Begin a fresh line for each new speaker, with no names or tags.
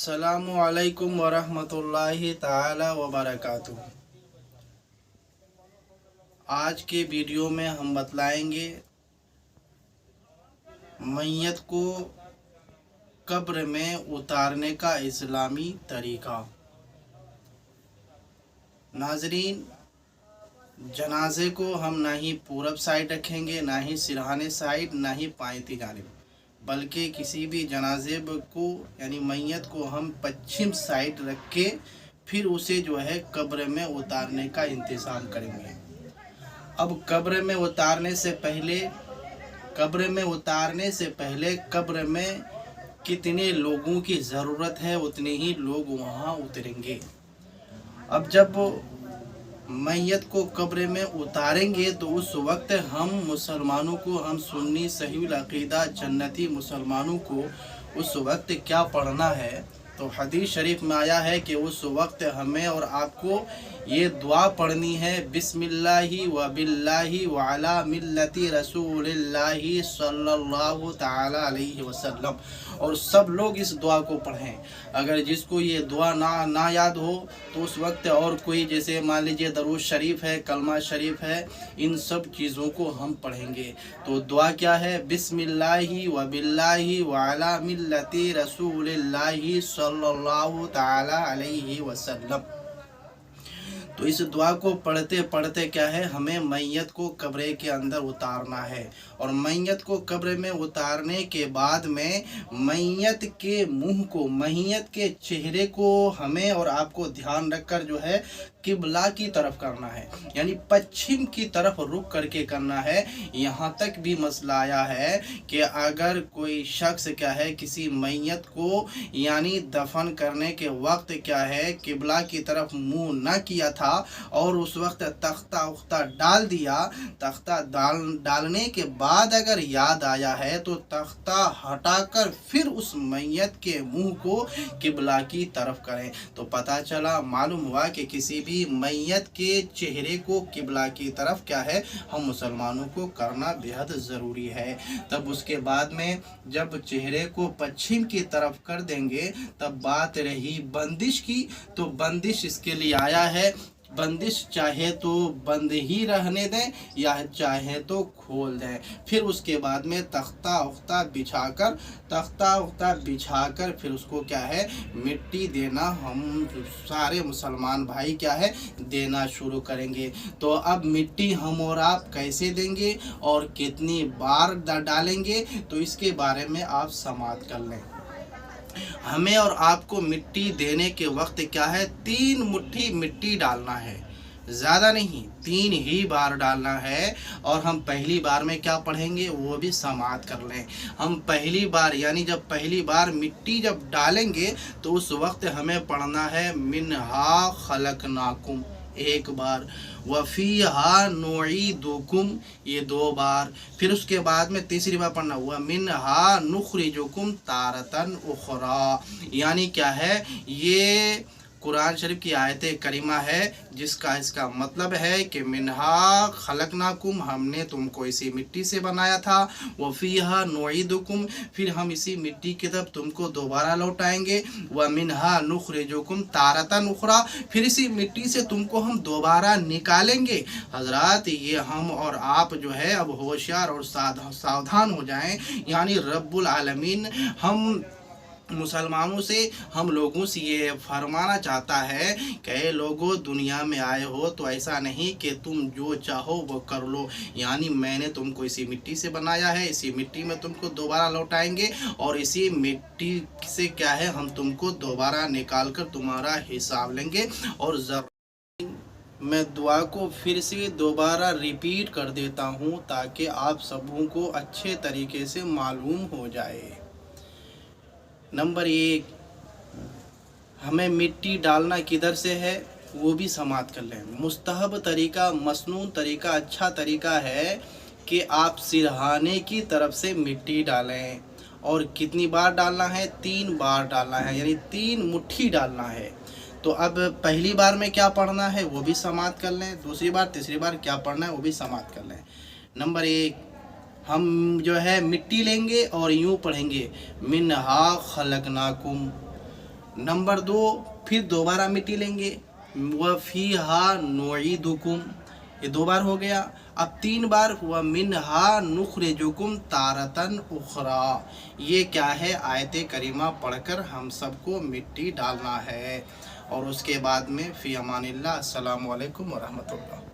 अस्सलामु अलैकुम वरहमतुल्लाहि ताला वबरकातुहू। आज के वीडियो में हम बतलाएंगे मैयत को कब्र में उतारने का इस्लामी तरीका। नाजरीन, जनाजे को हम ना ही पूरब साइड रखेंगे, ना ही सिरहाने साइड, ना ही पायती जानिब, बल्कि किसी भी जनाजे को यानी मैयत को हम पश्चिम साइड रख के फिर उसे जो है कब्र में उतारने का इंतज़ाम करेंगे। अब कब्र में उतारने से पहले कब्र में कितने लोगों की ज़रूरत है उतने ही लोग वहाँ उतरेंगे। अब जब मैयत को कब्र में उतारेंगे तो उस वक्त हम मुसलमानों को, हम सुन्नी सहीहुल अक़ीदा जन्नती मुसलमानों को उस वक्त क्या पढ़ना है, तो हदीस शरीफ में आया है कि उस वक्त हमें और आपको ये दुआ पढ़नी है, बिस्मिल्लाहि व बिल्लाहि व अला मिल्लति रसूलिल्लाहि सल्लल्लाहु ताला अलैहि वसल्लम। और सब लोग इस दुआ को पढ़ें। अगर जिसको ये दुआ ना याद हो तो उस वक्त और कोई, जैसे मान लीजिए दरूद शरीफ है, कलमा शरीफ है, इन सब चीज़ों को हम पढ़ेंगे। तो दुआ क्या है? बिस्मिल्लाहि व बिल्लाहि व अला मिल्लति रसूलिल्लाहि सल्लल्लाहु ताला अलैहि वसल्लम। तो इस दुआ को पढ़ते पढ़ते क्या है, हमें मैयत को कब्र के अंदर उतारना है। और मैयत को कब्र में उतारने के बाद में मैयत के मुंह को, मैयत के चेहरे को हमें और आपको ध्यान रखकर जो है किबला की तरफ करना है, यानी पश्चिम की तरफ रुख करके करना है। यहाँ तक भी मसला आया है कि अगर कोई शख्स क्या है किसी मैयत को यानी दफन करने के वक्त क्या है किबला की तरफ मुंह न किया था और उस वक्त तख्ता उख्ता डाल दिया, तख्ता डालने के बाद अगर याद आया है तो तख्ता हटाकर फिर उस मैयत के मुंह को किबला की तरफ करें। तो पता चला, मालूम हुआ कि किसी भी मैयत के चेहरे को किबला की तरफ क्या है हम मुसलमानों को करना बेहद ज़रूरी है। तब उसके बाद में जब चेहरे को पश्चिम की तरफ कर देंगे तब बात रही बंदिश की। तो बंदिश इसके लिए आया है, बंदिश चाहे तो बंद ही रहने दें या चाहे तो खोल दें। फिर उसके बाद में तख्ता उख्ता बिछाकर फिर उसको क्या है मिट्टी देना हम सारे मुसलमान भाई क्या है देना शुरू करेंगे। तो अब मिट्टी हम और आप कैसे देंगे और कितनी बार डालेंगे तो इसके बारे में आप समाअत कर लें। हमें और आपको मिट्टी देने के वक्त क्या है 3 मुट्ठी मिट्टी डालना है, ज़्यादा नहीं, 3 ही बार डालना है। और हम पहली बार में क्या पढ़ेंगे वो भी समाअत कर लें। हम पहली बार यानी जब पहली बार मिट्टी जब डालेंगे तो उस वक्त हमें पढ़ना है मिन्हा खलकनाकुम एक बार, वफ़ीहा नुईदुकुम ये 2 बार। फिर उसके बाद में तीसरी बार पढ़ना हुआ मिन्हा नुखरिजुकुम तारतन उखरा, यानी क्या है ये कुरान शरीफ की आयत करीमा है जिसका इसका मतलब है कि मिन्हा खलकनाकुम हमने तुमको इसी मिट्टी से बनाया था, वफ़ीहा नुईदुकुम फिर हम इसी मिट्टी की तरफ तुमको दोबारा लौटाएंगे, व मिन्हा नुखरिजुकुम तारतन उखरा फिर इसी मिट्टी से तुमको हम दोबारा निकालेंगे। हजरात, ये हम और आप जो है अब होशियार और सावधान हो जाएं, यानी रब्बुल आलमीन हम मुसलमानों से, हम लोगों से ये फरमाना चाहता है कि लोगों दुनिया में आए हो तो ऐसा नहीं कि तुम जो चाहो वो कर लो, यानी मैंने तुमको इसी मिट्टी से बनाया है, इसी मिट्टी में तुमको दोबारा लौटाएंगे और इसी मिट्टी से क्या है हम तुमको दोबारा निकाल कर तुम्हारा हिसाब लेंगे। और मैं दुआ को फिर से दोबारा रिपीट कर देता हूँ ताकि आप सबों को अच्छे तरीके से मालूम हो जाए। नंबर 1, हमें मिट्टी डालना किधर से है वो भी समाअत कर लें। मुस्तहब तरीका, मसनून तरीका, अच्छा तरीका है कि आप सिरहाने की तरफ से मिट्टी डालें। और कितनी बार डालना है? 3 बार डालना है, यानी 3 मुट्ठी डालना है। तो अब पहली बार में क्या पढ़ना है वो भी समाअत कर लें, दूसरी बार तीसरी बार क्या पढ़ना है वो भी समाअत कर लें। नंबर 1, हम जो है मिट्टी लेंगे और यूँ पढ़ेंगे मिन्हा खलकनाकुम, नंबर 2, फिर दोबारा मिट्टी लेंगे, व फीहा नुईदुकुम, ये 2 बार हो गया। अब 3 बार, व मिनहा नुखरिजुकुम तारतन उखरा, ये क्या है, आयत करीमा पढ़कर हम सबको मिट्टी डालना है। और उसके बाद में फ़ी अमानिल्लाह, अस्सलामु अलैकुम व रहमतुल्लाह।